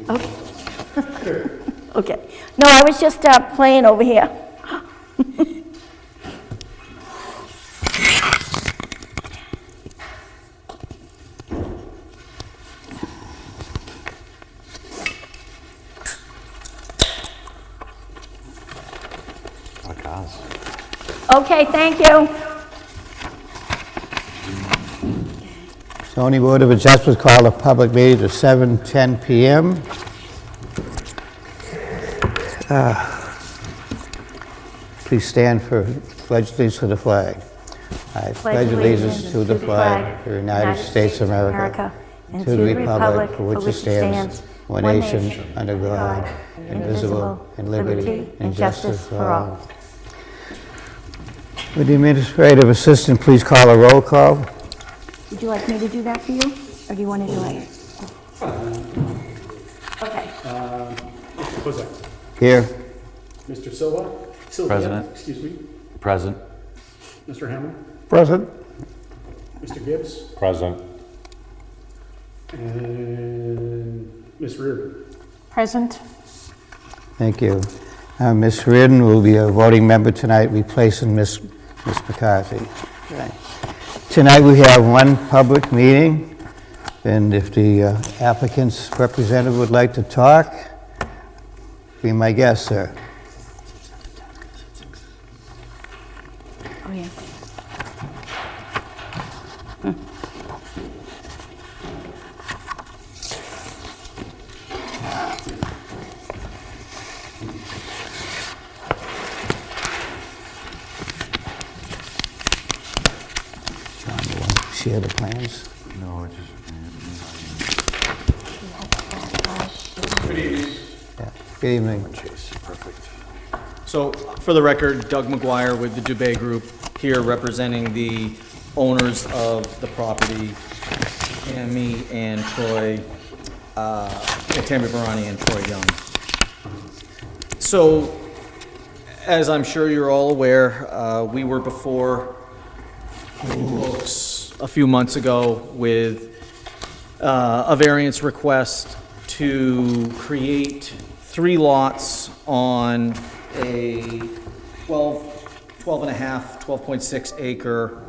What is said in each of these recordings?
Okay. Okay. No, I was just playing over here. Okay, thank you. Zoning Board of Adjustments called a public meeting to 7:10 p.m. Please stand for pledge allegiance to the flag. I pledge allegiance to the flag of the United States of America, and to the republic for which it stands, one nation, under God, indivisible, and liberty and justice for all. Would the administrative assistant please call a roll call? Would you like me to do that for you, or do you want to do it? Okay. Mr. Kozec. Here. Mr. Silva. President. Excuse me. Present. Mr. Hammond. Present. Mr. Gibbs. Present. And Ms. Reardon. Present. Thank you. Ms. Reardon will be a voting member tonight, replacing Ms. McCarthy. Okay. Tonight we have one public meeting, and if the applicant's representative would like to talk, be my guest, sir. Oh, yeah. John, you want to share the plans? No, just. Good evening. Yeah. Good evening. Perfect. So, for the record, Doug McGuire with the Dubé Group, here representing the owners of the property, Tammy and Troy, Tammy Verani and Troy Young. So, as I'm sure you're all aware, we were before folks a few months ago with a variance request to create 3 lots on a 12.6 acre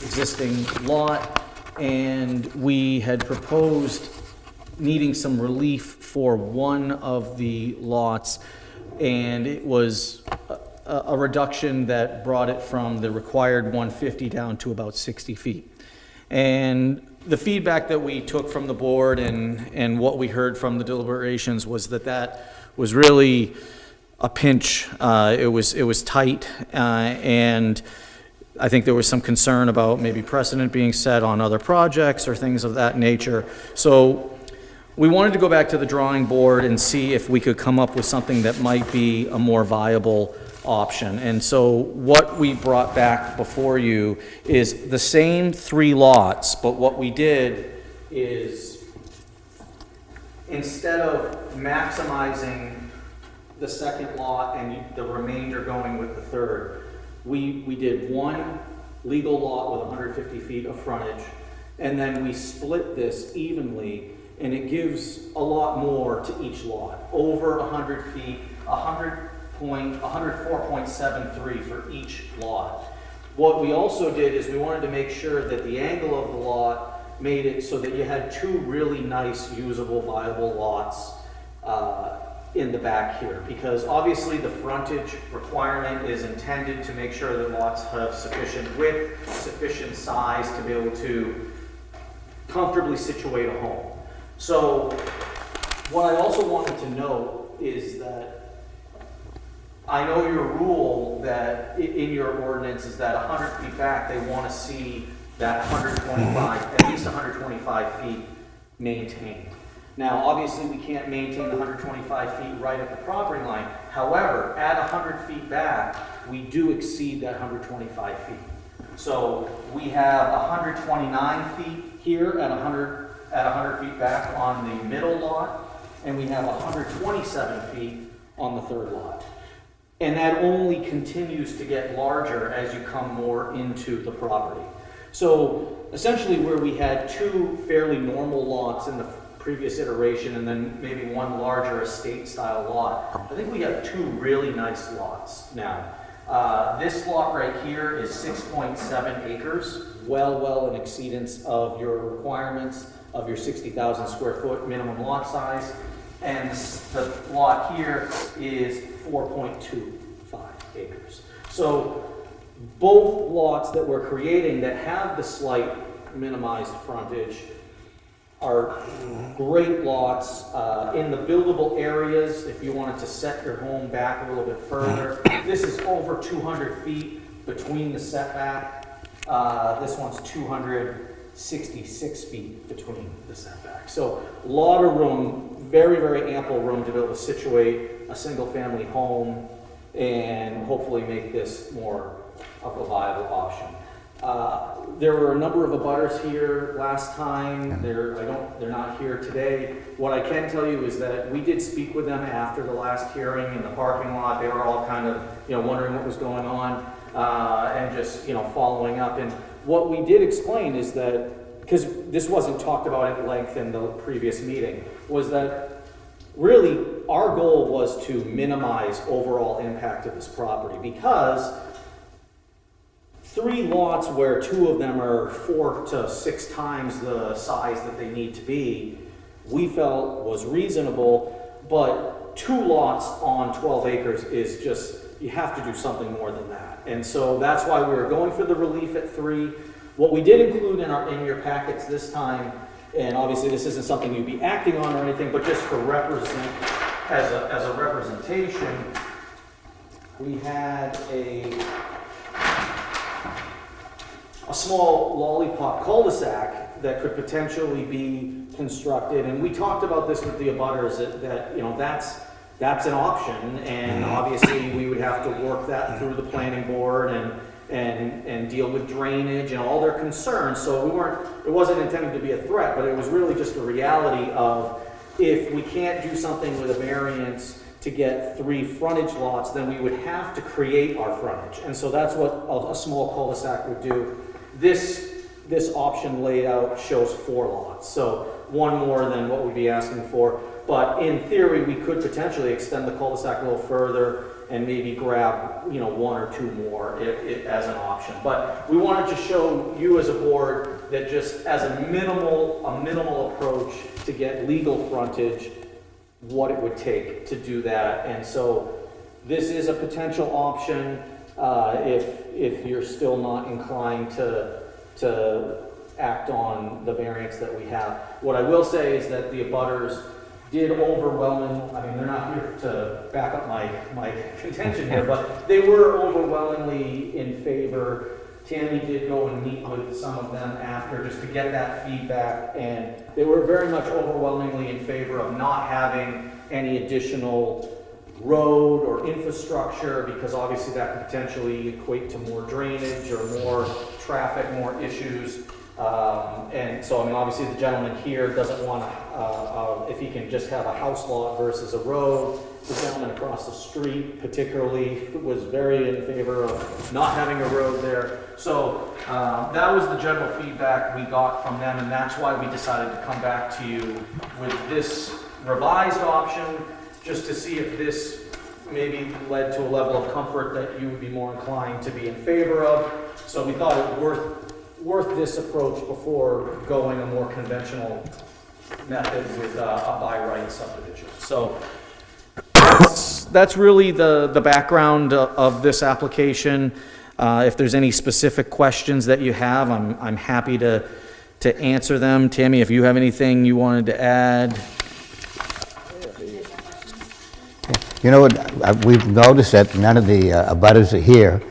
existing lot, and we had proposed needing some relief for one of the lots, and it was a reduction that brought it from the required 150 down to about 60 feet. And the feedback that we took from the board and what we heard from the deliberations was that was really a pinch. It was tight, and I think there was some concern about maybe precedent being set on other projects or things of that nature. So we wanted to go back to the drawing board and see if we could come up with something that might be a more viable option. And so what we brought back before you is the same 3 lots, but what we did is, instead of maximizing the second lot and the remainder going with the third, we did one legal lot with 150 feet of frontage, and then we split this evenly, and it gives a lot more to each lot, over 100 feet, 104.73 for each lot. What we also did is we wanted to make sure that the angle of the lot made it so that you had 2 really nice, usable, viable lots in the back here, because obviously the frontage requirement is intended to make sure that lots have sufficient width, sufficient size to be able to comfortably situate a home. So what I also wanted to note is that I know your rule that in your ordinance is that 100 feet back, they want to see that 125, at least 125 feet maintained. Now, obviously, we can't maintain the 125 feet right at the property line. However, at 100 feet back, we do exceed that 125 feet. So we have 129 feet here at 100 feet back on the middle lot, and we have 127 feet on the third lot. And that only continues to get larger as you come more into the property. So essentially, where we had 2 fairly normal lots in the previous iteration, and then maybe one larger estate-style lot. I think we have two really nice lots now. This lot right here is 6.7 acres, well in exceedance of your requirements of your 60,000 square foot minimum lot size. And the lot here is 4.25 acres. So both lots that we're creating that have the slight minimized frontage are great lots in the buildable areas. If you wanted to set your home back a little bit further, this is over 200 feet between the setback. This one's 266 feet between the setback. So a lot of room, very ample room to be able to situate a single family home and hopefully make this more of a viable option. There were a number of abutters here last time. They're not here today. What I can tell you is that we did speak with them after the last hearing in the parking lot. They were all kind of, wondering what was going on, and just, following up. And what we did explain is that, because this wasn't talked about at length in the previous meeting, was that really our goal was to minimize overall impact of this property, because 3 lots where 2 of them are 4 to 6 times the size that they need to be, we felt was reasonable, but 2 lots on 12 acres is just, you have to do something more than that. And so that's why we were going for the relief at 3. What we did include in your packets this time, and obviously this isn't something you'd be acting on or anything, but just for as a representation, we had a small lollipop cul-de-sac that could potentially be constructed, and we talked about this with the abutters, that that's an option, and obviously we would have to work that through the planning board and deal with drainage and all their concerns. So it wasn't intended to be a threat, but it was really just a reality of, if we can't do something with a variance to get 3 frontage lots, then we would have to create our frontage. And so that's what a small cul-de-sac would do. This option layout shows 4 lots, so 1 more than what we'd be asking for. But in theory, we could potentially extend the cul-de-sac a little further and maybe grab, 1 or 2 more as an option. But we wanted to show you as a board that just as a minimal approach to get legal frontage, what it would take to do that. And so this is a potential option if you're still not inclined to act on the variance that we have. What I will say is that the abutters did they're not here to back up my contention here, but they were overwhelmingly in favor. Tammy did go and meet with some of them after just to get that feedback, and they were very much overwhelmingly in favor of not having any additional road or infrastructure, because obviously that could potentially equate to more drainage or more traffic, more issues. And so, obviously the gentleman here doesn't want to, if he can just have a house lot versus a road. The gentleman across the street particularly was very in favor of not having a road there. So that was the general feedback we got from them, and that's why we decided to come back to you with this revised option, just to see if this maybe led to a level of comfort that you would be more inclined to be in favor of. So we thought it worth this approach before going a more conventional method with a by right subdivision. So that's really the background of this application. If there's any specific questions that you have, I'm happy to answer them. Tammy, if you have anything you wanted to add. You know what, we've noticed that none of the abutters are here,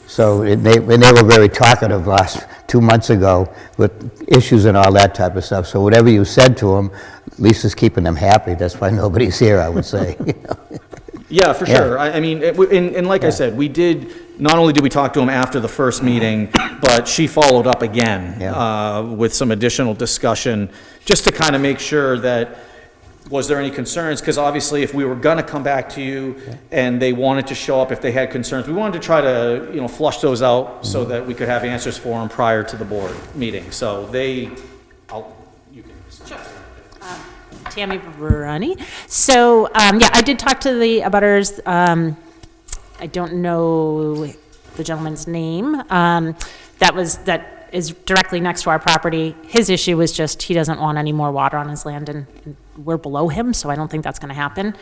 so they were very talkative last 2 months ago with issues and all that type of stuff. So whatever you said to them, at least is keeping them happy. That's why nobody's here, I would say. Yeah, for sure. I mean, and like I said, not only did we talk to him after the first meeting, but she followed up again with some additional discussion, just to kind of make sure that, was there any concerns? Because obviously if we were gonna come back to you and they wanted to show up if they had concerns, we wanted to try to, flush those out so that we could have answers for them prior to the board meeting. So you can check. Tammy Verani. So, yeah, I did talk to the abutters. I don't know the gentleman's name. That is directly next to our property. His issue was just he doesn't want any more water on his land, and we're below him, so I don't think that's going to happen.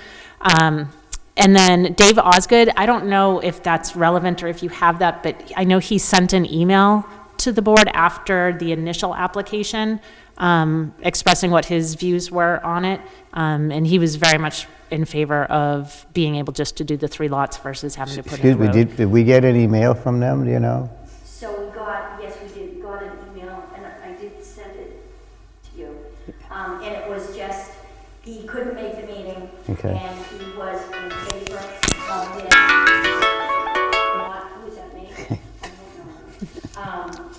And then Dave Osgood, I don't know if that's relevant or if you have that, but I know he sent an email to the board after the initial application, expressing what his views were on it. And he was very much in favor of being able just to do the 3 lots versus having to put in a Excuse me, road. did we get an email from them, do you know? So we got, yes, we did, got an email, and I did send it to you. And it was just, he couldn't make the meeting, Okay. and he was in favor of this. Not, who is that, me? I don't know.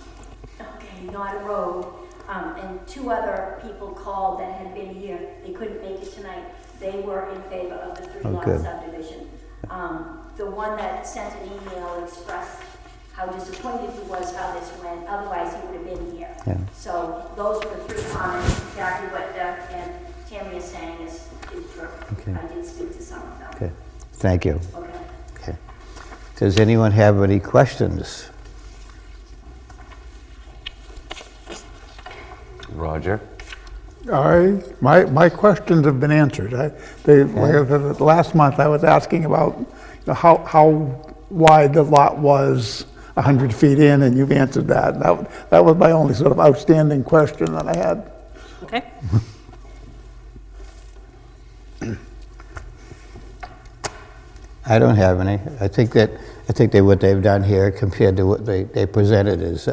Okay, not a road. And 2 other people called that had been here, they couldn't make it tonight. They were in favor of the 3-lot good. subdivision. The one that sent an email expressed how disappointed he was how this went, otherwise he would have been here. Yeah. So those were the 3 comments, exactly what Doug and Tammy is saying is true. Okay. I did speak to some of them. Okay, thank you. Okay. Okay. Does anyone have any questions? Roger? My questions have been answered. Like I said, last month I was asking about how wide the lot was 100 feet in, and you've answered that. That was my only sort of outstanding question that I had. Okay. I don't have any. I think that what they've done here compared to what they presented is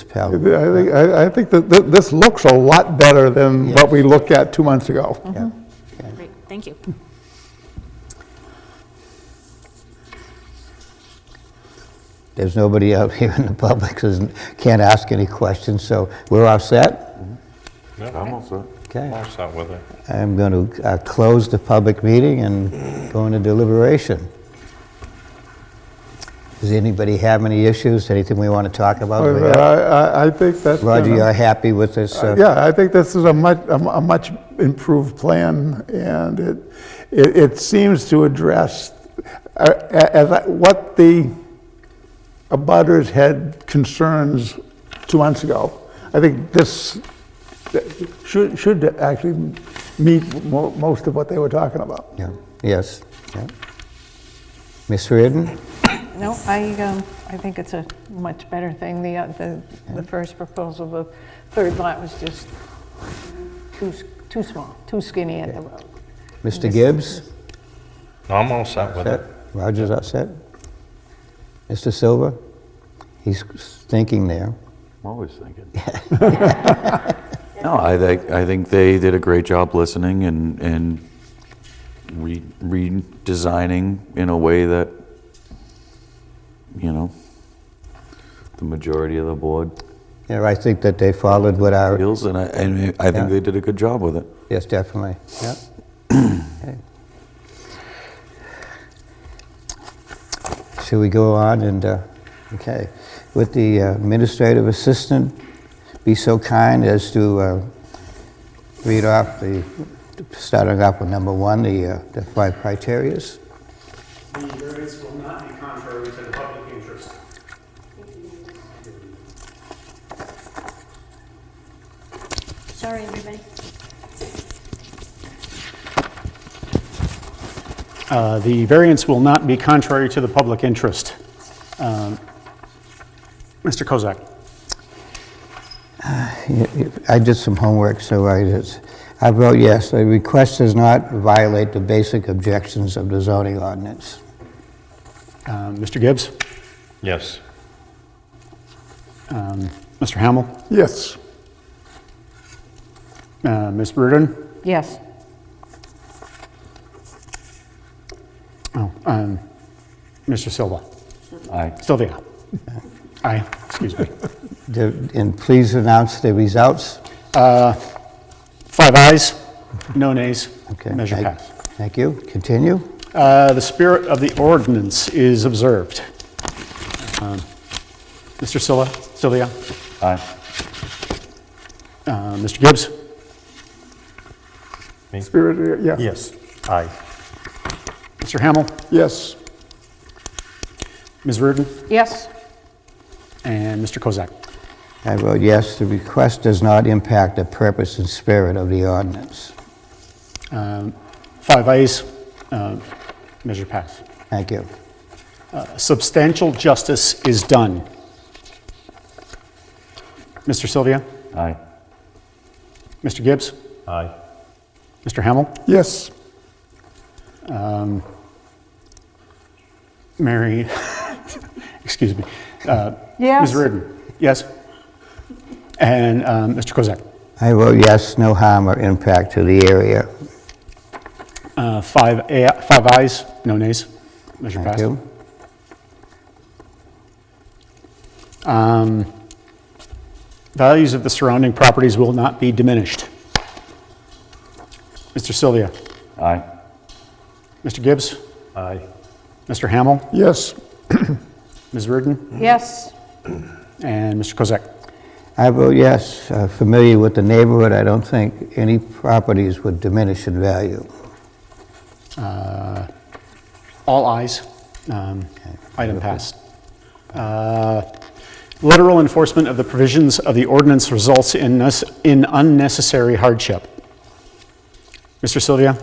palatable. I think that this looks a lot better than what we looked at 2 months ago. Yeah. Great, thank you. There's nobody out here in the public who can't ask any questions, so we're all set? I'm all set. Okay. I'll start with it. I'm going to close the public meeting and go into deliberation. Does anybody have any issues, anything we want to talk about? I think that's... Roger, you're happy with this? Yeah, I think this is a much improved plan, and it seems to address what the abutters had concerns 2 months ago. I think this should actually meet most of what they were talking about. Yeah. Yes. Yeah. Ms. Reardon? No, I think it's a much better thing. The first proposal, the 3rd lot was just too small, too skinny at the road. Mr. Gibbs? No, I'm all set with it. Set? Roger's upset? Mr. Silver? He's thinking there. I'm always thinking. No, I think they did a great job listening and redesigning in a way that, you know, the majority of the board Yeah, I think that they followed what our... feels, and I think they did a good job with it. Yes, definitely. Yeah. Okay. Should we go on and, okay. Would the administrative assistant be so kind as to read off starting off with number 1, the 5 criterias? The variance will not be contrary to the public interest. Sorry, everybody. The variance will not be contrary to the public interest. Mr. Kozec. I did some homework, so I vote yes. The request does not violate the basic objections of the zoning ordinance. Mr. Gibbs. Yes. Mr. Hamel. Yes. Ms. Reardon. Yes. Mr. Silva. Aye. Sylvia. Aye, excuse me. And please announce the results. 5 ayes, no nays. Okay. Measure passed. Thank you. Continue. The spirit of the ordinance is observed. Mr. Sylvia. Aye. Mr. Gibbs. Me? Spirit, yeah. Yes. Aye. Mr. Hamel, Yes. Ms. Reardon, Yes, and Mr. Kozak. I vote yes, the request does not impact the purpose and spirit of the ordinance. 5 ayes, measure passed. Thank you. Substantial justice is done. Mr. Sylvia, Aye. Mr. Gibbs, Aye. Mr. Hamel, Yes. Mary, excuse me, yes. Ms. Reardon, yes, and Mr. Kozak. I vote yes, no harm or impact to the area. 5 ayes, no nays, measure Thank passed. you. Values of the surrounding properties will not be diminished. Mr. Sylvia, Aye. Mr. Gibbs, Aye. Mr. Hamel, Yes. Ms. Reardon, Yes, and Mr. Kozak. I vote yes. Familiar with the neighborhood, I don't think any properties would diminish in value. All ayes. Item passed. Literal enforcement of the provisions of the ordinance results in unnecessary hardship. Mr. Sylvia,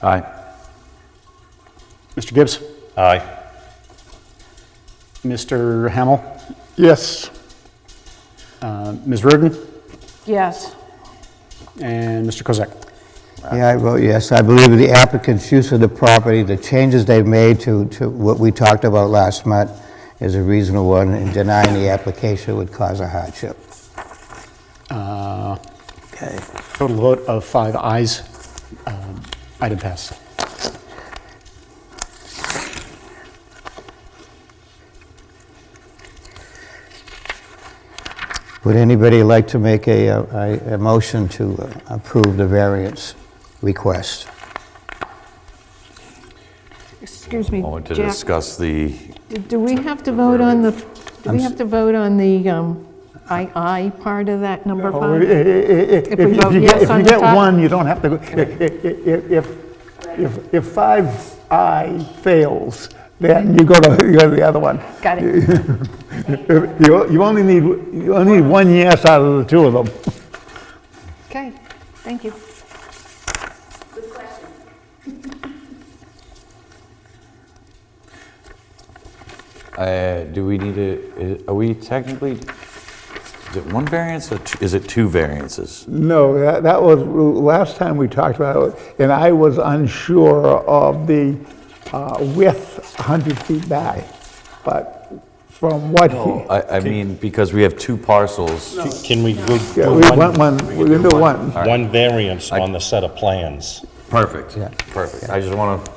Aye. Mr. Gibbs, Aye. Mr. Hamel, Yes. Ms. Reardon, yes, and Mr. Kozak. Yeah, I vote yes. I believe the applicant's use of the property, the changes they've made to what we talked about last month is a reasonable one, and denying the application would cause a hardship. Okay. Total vote of 5 ayes. Item passed. Would anybody like to make a motion to approve the variance request? excuse me, I want to Jack, discuss the, do we have to vote on the, I part of that number Oh, 5? If we vote you yes get, on if the you get top? one, you don't have to go. If 5I fails, then you go to the other one. Got it. You only need one yes out of the two of them. Okay, thank you. Good question. do we need are we technically, is it one variance or is it 2 variances? No, that was, last time we talked about it, and I was unsure of the width 100 feet back. But from what he, I mean, because we have 2 parcels. Can we do yeah, we can do one. one variance on the set of plans? Perfect. Yeah. Perfect. I just want to,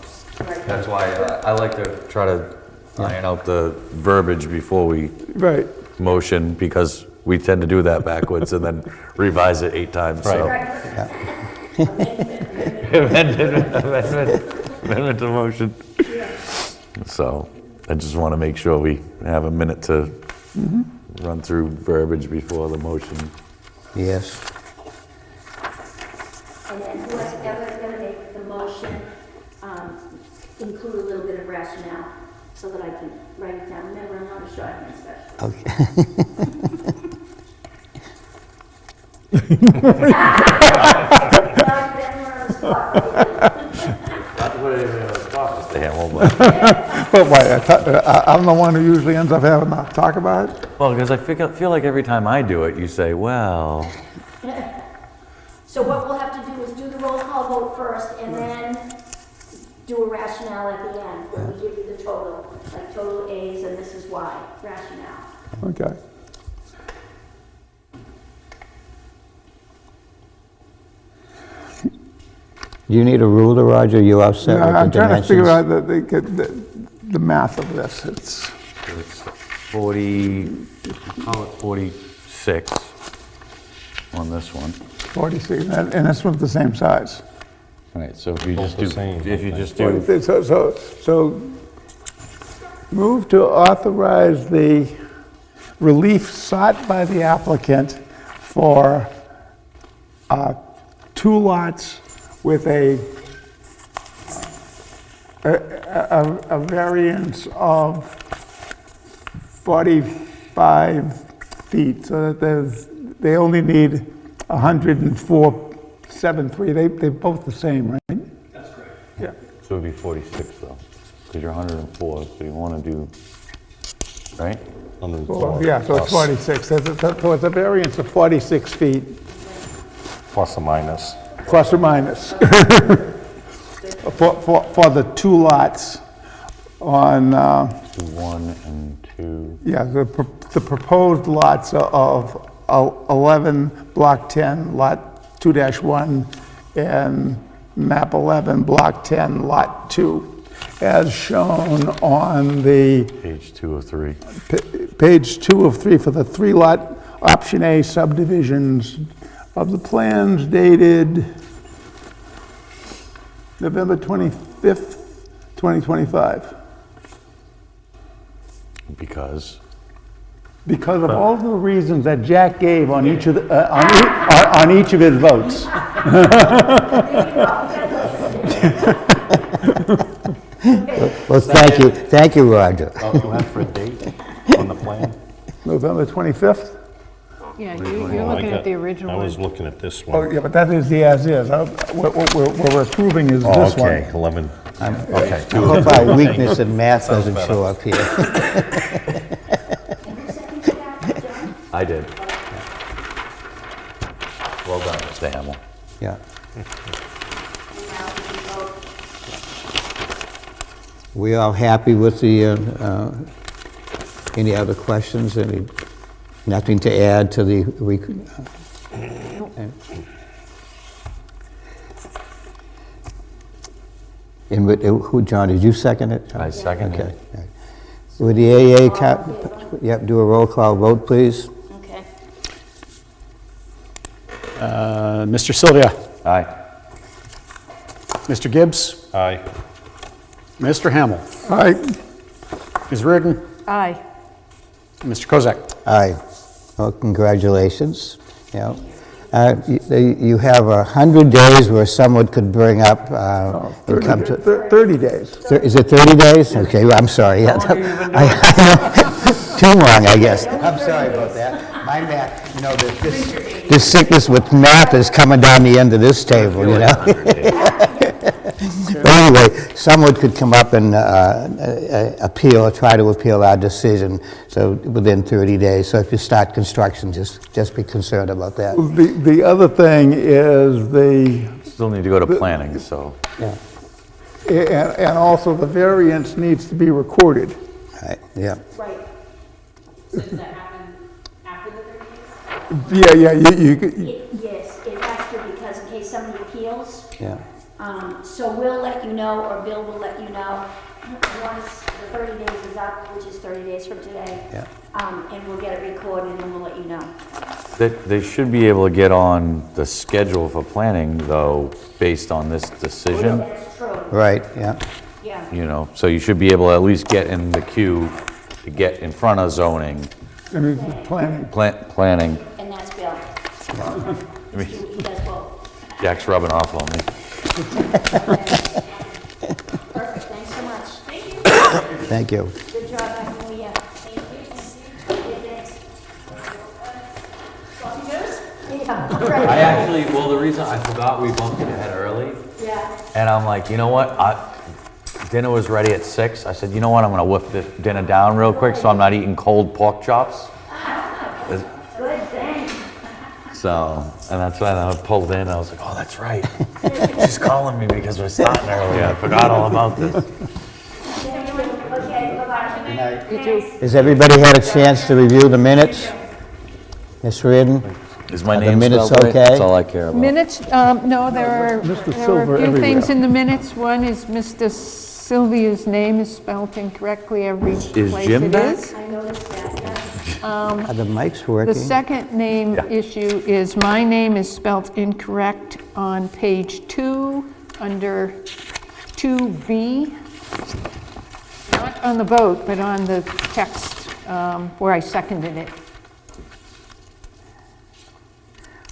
that's why I like to try to iron out the verbiage before we Right. motion, because we tend to do that backwards and then revise it 8 times, so. Amendment to motion. So I just want to make sure we have a minute to run through verbiage before the motion. Yes. And then whoever's going to make the motion, include a little bit of rationale so that I can write it down. Remember, I'm not a shorthand specialist. Okay. Not to put anything on the spot, Mr. Hamel, but. But I'm the one who usually ends up having to talk about it. Well, because I feel like every time I do it, you say, well. So what we'll have to do is do the roll call vote first and then do a rationale at the end, where we give you the total, like total A's and this is why, rationale. Okay. Do you need a ruler, Roger? You upset with the I'm trying to figure dimensions? out the math of this. It's 40, call it 46 on this one. 46, and this one's the same size. All right, so if you Both just the do, same, if you I just do, So move to authorize the relief sought by the applicant for two lots with a variance of 45 feet, so that they only need 104.73. They're both the same, right? That's correct. Yeah. So it'd be 46 though, because you're 104, so you want to do, right? Well, yeah, so it's 46. So it's a variance of 46 feet, Plus or minus. plus or minus, for the two lots on, 1 and 2. yeah, the proposed lots of 11, Block 10, Lot 2-1, and map 11, Block 10, Lot 2, as shown on the Page 2 of 3. page 2 of 3 for the three-lot Option A subdivisions of the plans dated November 25th, 2025. Because, Because of all the reasons that Jack gave on each of the, on each of his votes. Well, thank you, Roger. Oh, you have for a date on the plan? November 25th? Yeah, you're looking at the original I one. was looking at this Oh, one. yeah, but that is the as-is. What we're approving is Oh, this one. okay, 11. Okay. I hope our weakness in math doesn't show up here. I did. Well done, Mr. Hamel. Yeah. We all happy with the, any other questions? Nothing to add to the, and who, John, did you second it? I second Okay. it. all right. Would the AA, yep, do a roll call vote, please? Okay. Mr. Sylvia, Aye. Mr. Gibbs, Aye. Mr. Hamel, All right, Ms. Reardon, Aye. Mr. Kozec. Aye. Well, congratulations. Yeah. You have 100 days where someone could bring up, and come to, 30 days. Is it 30 days? Okay, well, I'm sorry. Yeah. Too long, I guess. I'm sorry about that. My math, you know, this sickness with math is coming down the end of this table, you know? But anyway, someone could come up and try to appeal our decision, so within 30 days. So if you start construction, just be concerned about that. The other thing is Still need to go to planning, so. and also the variance needs to be recorded. All right, yeah. Right. So does that happen after the 30 days? Yeah, Yes, it has to, because in case somebody appeals, Yeah. so we'll let you know, or Bill will let you know, once the 30 days is up, which is 30 days from today. Yeah. And we'll get it recorded and we'll let you know. They should be able to get on the schedule for planning, though, based on this decision, That's true, Right, yeah. yeah. you know, so you should be able to at least get in the queue to get in front of zoning, I mean, planning. planning. And that's Bill. He does both. Jack's rubbing off on me. Perfect, thanks so much. Thank you. Thank you. Good job, Happy New Year. Thank you. Yeah, thanks. Sloppy news? Yeah, right. I actually, well, the reason I forgot we bumped it ahead early, Yeah. and I'm like, you know what? Dinner was ready at 6. I said, you know what? I'm gonna whip the dinner down real quick so I'm not eating cold pork chops. Good, thanks. So, and that's when I pulled in. I was like, oh, that's right. She's calling me because we're starting early. I forgot all about this. Okay, bye-bye. Thanks. Has everybody had a chance to review the minutes? Ms. Reardon? Is my Are the name minutes spelled right? okay? That's all I care about. Minutes, no, there Mr. are Silver a few things everywhere. in the minutes. One is Mr. Sylvia's name is spelled incorrectly every place Jim it back? is. I noticed that, yeah. Are the mics The working? second name Yeah. issue is my name is spelled incorrect on page 2, under 2B. Not on the vote, but on the text where I seconded it.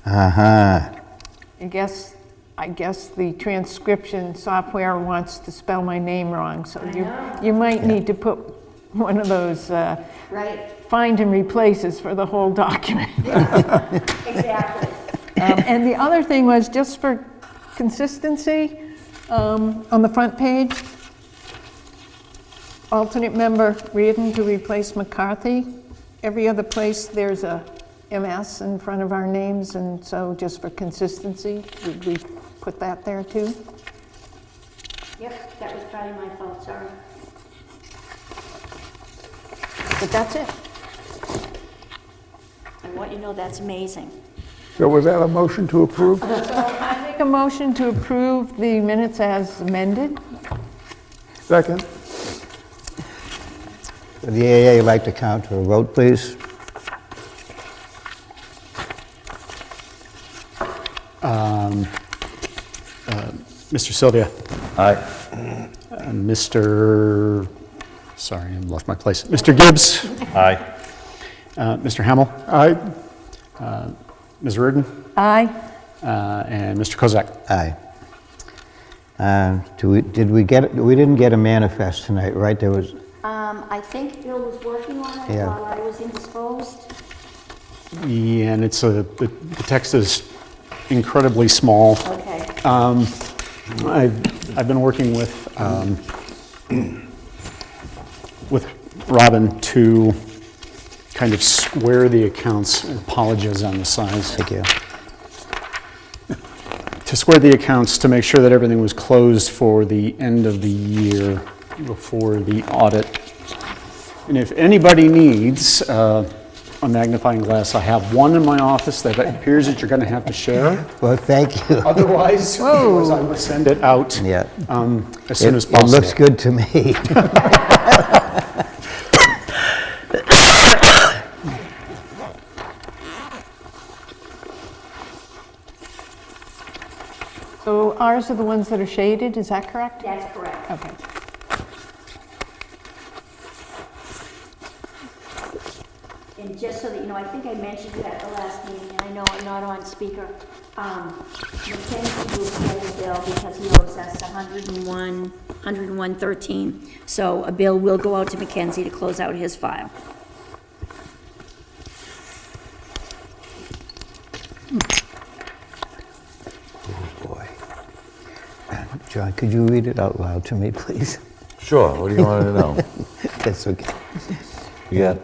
Uh-huh. I guess I guess the transcription software wants to spell my name wrong, so know. you might need to put one of those Right, find and replaces for the whole document. exactly. And the other thing was, just for consistency, on the front page, alternate member Reardon to replace McCarthy. Every other place, there's a MS in front of our names, and so just for consistency, would we put that there too? Yep, that was probably my fault, sorry. But that's it. I want you to know that's amazing. So was that a motion to approve? I make a motion to approve the minutes as amended. Second? Would the AA like to count to a vote, please? Mr. Sylvia? Aye. Sorry, I lost my place. Mr. Gibbs? Aye. Mr. Hamel? Aye. Ms. Reardon? Aye. And Mr. Kozec? Aye. We didn't get a manifest tonight, right? There was, I think Bill was working on it Yeah. while I was indisposed. Yeah, and the text is incredibly small. Okay. I've been working with Robin to kind of square the accounts. Apologies on the size. thank you. To square the accounts to make sure that everything was closed for the end of the year before the audit. And if anybody needs a magnifying glass, I have one in my office that appears that you're going to have to share. Well, thank you. Otherwise I will send it out Yeah. as soon as It possible. looks good to me. So ours are the ones that are shaded, is that correct? That's correct. Okay. And just so that you know, I think I mentioned it at the last meeting, and I know I'm not on speaker. Mackenzie will pay a bill because he owes us $101.13. So a bill will go out to Mackenzie to close out his file. Boy. John, could you read it out loud to me, please? Sure, what do you want to know? That's okay. You got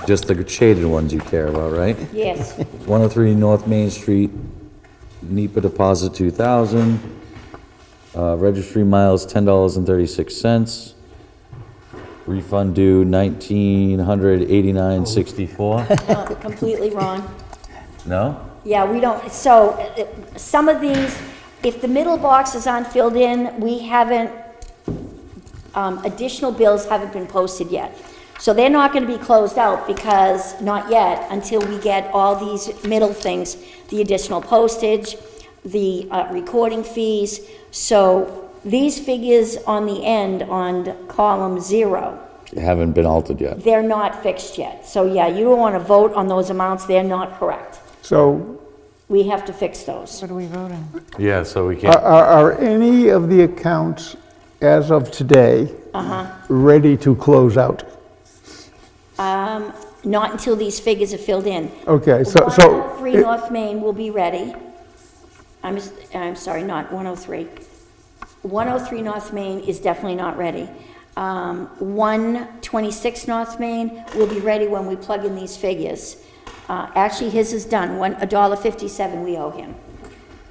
just the shaded ones you care about, right? Yes. 103 North Main Street, NEPA deposit 2,000, registry miles $10.36, refund due $1,989.64. No, completely wrong. No? Yeah, we don't, so some of these, if the middle boxes aren't filled in, we haven't, additional bills haven't been posted yet. So they're not gonna be closed out because, not yet, until we get all these middle things, the additional postage, the recording fees. So these figures on the end on column 0, They haven't been altered yet. they're not fixed yet. So yeah, you don't wanna vote on those amounts, they're not correct. So We have to fix those. What are we voting? Yeah, so we can't, are any of the accounts as of today ready to close out? Not until these figures are filled in. Okay, so 103 North Main will be ready. I'm sorry, not 103. 103 North Main is definitely not ready. 126 North Main will be ready when we plug in these figures. Actually, his is done, $1.57 we owe him.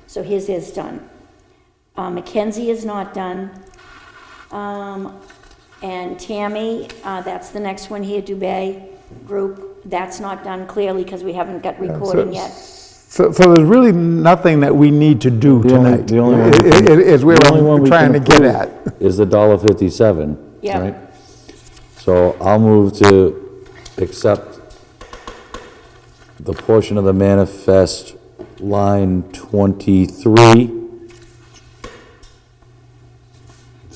So his is done. Mackenzie is not done. And Tammy, that's the next one here, Dubay Group, that's not done clearly because we haven't got recording yet. So there's really nothing that we need to do tonight. the only one we Is where the only one I'm we trying to can get approve at. is the $1.57, Yeah. right? So I'll move to accept the portion of the manifest line 23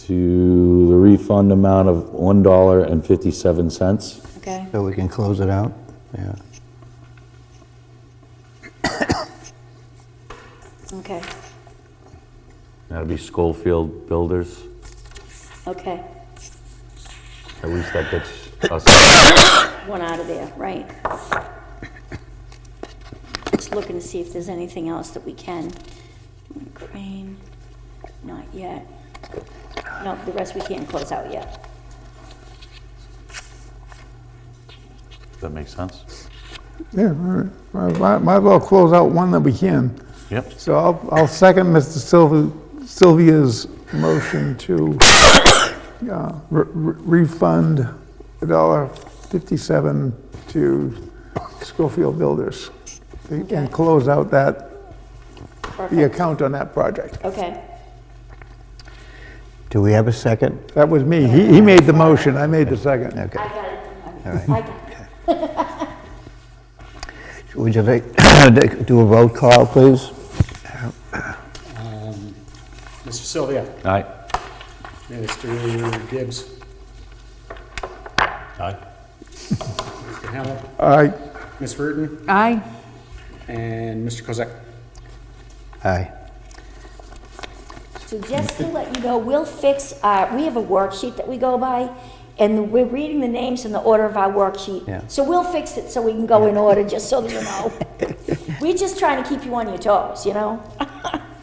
to the refund amount of $1.57. Okay. So we can close it out? Yeah. Okay. That'd be Schofield Builders. Okay, At least that gets us. one out of there, right. Just looking to see if there's anything else that we can. Crane, not yet. No, the rest we can't close out yet. Does that make sense? Yeah, all right. Might as well close out one that we can. Yep. So I'll second Mr. Sylvia's motion to refund $1.57 to Schofield Builders and close out the Perfect. account on that project. Okay, Do we have a second? That was me. He made the motion, I made the second. Okay. I got it. All right. I got it. Would you like do a roll call, please? Mr. Sylvia, Aye. Mr. Gibbs, Aye. Mr. Hamel, All right, Ms. Reardon, Aye. and Mr. Kozec. Aye. So just to let you know, we'll fix, we have a worksheet that we go by, and we're reading the names in the order of our worksheet. Yeah. So we'll fix it so we can go in order, just so that you know. We're just trying to keep you on your toes, you know?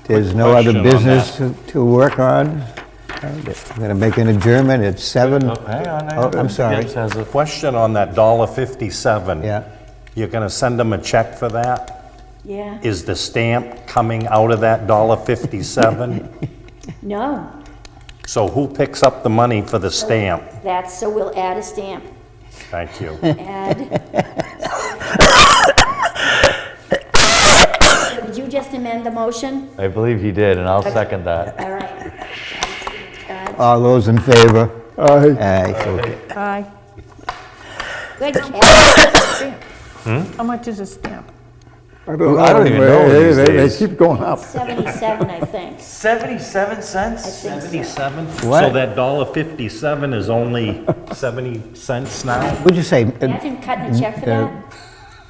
There's no other question on business to work on? I'm going to make an adjournment at 7. Hang on. Oh, I'm sorry. Gibbs has a- Question on that $1.57. Yeah. You're gonna send them a check for that? Yeah. Is the stamp coming out of that $1.57? No, So who picks up the money for the stamp? that's, so we'll add a stamp. Thank you. Add. Did you just amend the motion? I believe he did, and I'll second that. All right. All those in favor? Aye. Aye. Okay. Aye. Good catch. How much is a stamp? I don't I don't even know these They days. keep going up. 77, I think. 77 I cents? think so. 77? What? So that $1.57 is only 70 cents now? What'd you say? Imagine cutting a check for that.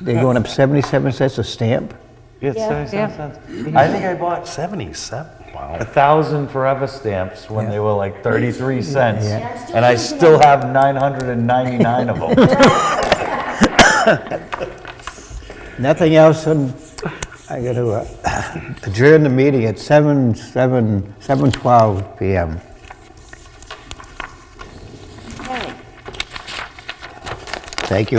They're going up 77 cents a stamp? Yeah, Yeah. 77 cents. I think I bought 77? Wow. 1,000 Forever stamps when they were like 33 cents. Yeah. I'm still And I using still them. have 999 of them. Nothing else, and I got to adjourn the meeting at 7:12 PM. Okay. Thank you.